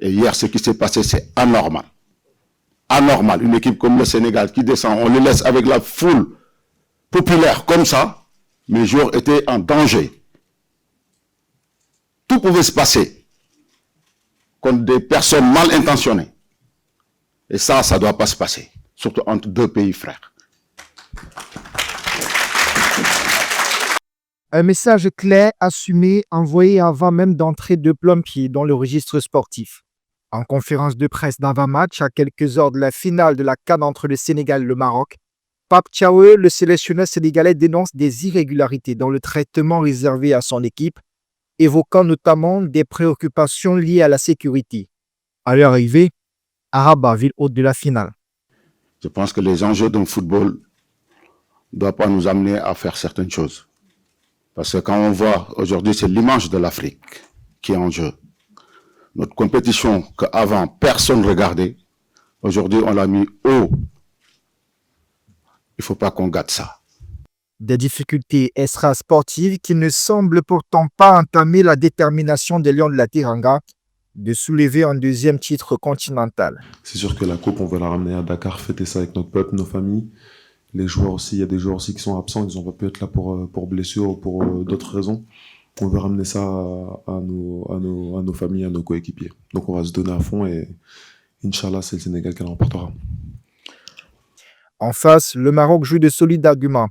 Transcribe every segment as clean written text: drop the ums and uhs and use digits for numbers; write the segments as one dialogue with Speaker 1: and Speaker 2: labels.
Speaker 1: Et hier, ce qui s'est passé, c'est anormal. Anormal. Une équipe comme le Sénégal qui descend, on le laisse avec la foule populaire comme ça. Mes joueurs étaient en danger. Tout pouvait se passer contre des personnes mal intentionnées. Et ça ne doit pas se passer. Surtout entre deux pays frères.
Speaker 2: Un message clair, assumé, envoyé avant même d'entrer de plein-pied dans le registre sportif. En conférence de presse d'avant-match, à quelques heures de la finale de la CAN entre le Sénégal et le Maroc, Pape Thiaw, le sélectionneur sénégalais, dénonce des irrégularités dans le traitement réservé à son équipe, évoquant notamment des préoccupations liées à la sécurité. À leur arrivée, à Rabat, ville hôte de la finale.
Speaker 1: Je pense que les enjeux d'un football ne doivent pas nous amener à faire certaines choses. Parce que quand on voit aujourd'hui, c'est l'image de l'Afrique qui est en jeu. Notre compétition qu'avant personne ne regardait, aujourd'hui on l'a mis haut. Il ne faut pas qu'on gâte ça.
Speaker 2: Des difficultés extra-sportives qui ne semblent pourtant pas entamer la détermination des Lions de la Teranga de soulever un deuxième titre continental.
Speaker 3: C'est sûr que la coupe, on va la ramener à Dakar, fêter ça avec notre peuple, nos familles. Les joueurs aussi, il y a des joueurs aussi qui sont absents, ils n'ont pas pu être là pour blessure ou pour d'autres raisons. On veut ramener ça à nos familles, à nos coéquipiers. Donc on va se donner à fond et Inch'Allah, c'est le Sénégal qui l'emportera.
Speaker 2: En face, le Maroc joue de solides arguments.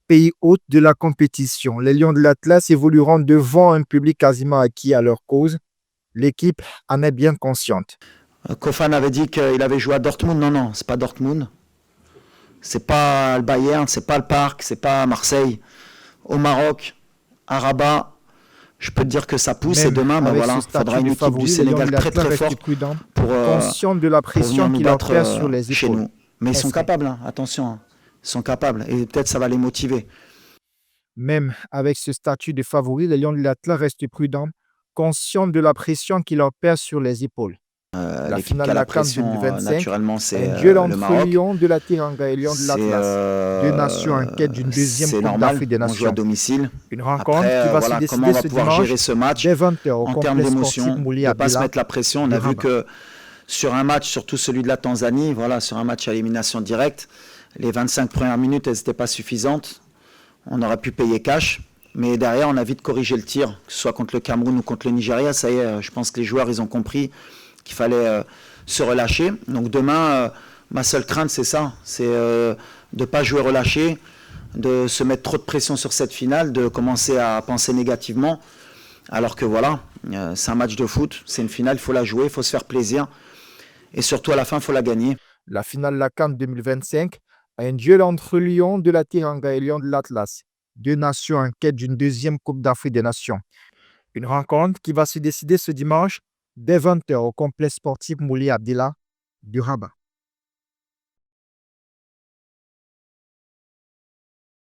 Speaker 2: Pays hôte de la compétition, les Lions de l'Atlas évolueront devant un public quasiment acquis à leur cause. L'équipe en est bien consciente.
Speaker 4: Kofan avait dit qu'il avait joué à Dortmund. Non, c'est pas Dortmund. C'est pas le Bayern, c'est pas le Parc, c'est pas Marseille. Au Maroc, à Rabat, je peux te dire que ça pousse.
Speaker 2: Même
Speaker 4: et demain, il faudra une équipe du Sénégal très forte
Speaker 2: conscient de la pression qui leur pèse sur les
Speaker 4: chez
Speaker 2: épaules.
Speaker 4: nous. Mais ils sont capables, attention. Ils sont capables et peut-être ça va les motiver.
Speaker 2: Même avec ce statut de favori, les Lions de l'Atlas restent prudents, conscients de la pression qui leur pèse sur les épaules. La finale de la CAN 2025,
Speaker 4: naturellement, c'est
Speaker 2: un duel
Speaker 4: le
Speaker 2: entre
Speaker 4: Maroc.
Speaker 2: Lions de la Teranga et Lions de l'Atlas. Deux nations en quête d'une deuxième Coupe d'Afrique des
Speaker 4: On joue à
Speaker 2: Nations.
Speaker 4: domicile.
Speaker 2: Une rencontre
Speaker 4: Après,
Speaker 2: qui va se
Speaker 4: comment
Speaker 2: décider
Speaker 4: on va
Speaker 2: ce
Speaker 4: pouvoir
Speaker 2: dimanche
Speaker 4: gérer ce match
Speaker 2: dès 20h au
Speaker 4: en termes
Speaker 2: complexe
Speaker 4: d'émotion,
Speaker 2: sportif Mouli
Speaker 4: de ne pas se
Speaker 2: Abdallah
Speaker 4: mettre la pression. On
Speaker 2: de
Speaker 4: a vu
Speaker 2: Rabat.
Speaker 4: que sur un match, surtout celui de la Tanzanie, sur un match à élimination directe, les 25 premières minutes, elles n'étaient pas suffisantes. On aurait pu payer cash. Mais derrière, on a vite corrigé le tir, que ce soit contre le Cameroun ou contre le Nigeria. Ça y est, je pense que les joueurs, ils ont compris qu'il fallait se relâcher. Donc demain, ma seule crainte, c'est ça. C'est de ne pas jouer relâché, de se mettre trop de pression sur cette finale, de commencer à penser négativement. Alors que c'est un match de foot, c'est une finale, il faut la jouer, il faut se faire plaisir. Et surtout, à la fin, il faut la gagner.
Speaker 2: La finale de la CAN 2025, un duel entre Lions de la Teranga et Lions de l'Atlas. Deux nations en quête d'une deuxième Coupe d'Afrique des Nations. Une rencontre qui va se décider ce dimanche dès 20h au complexe sportif Mouli Abdallah de Rabat.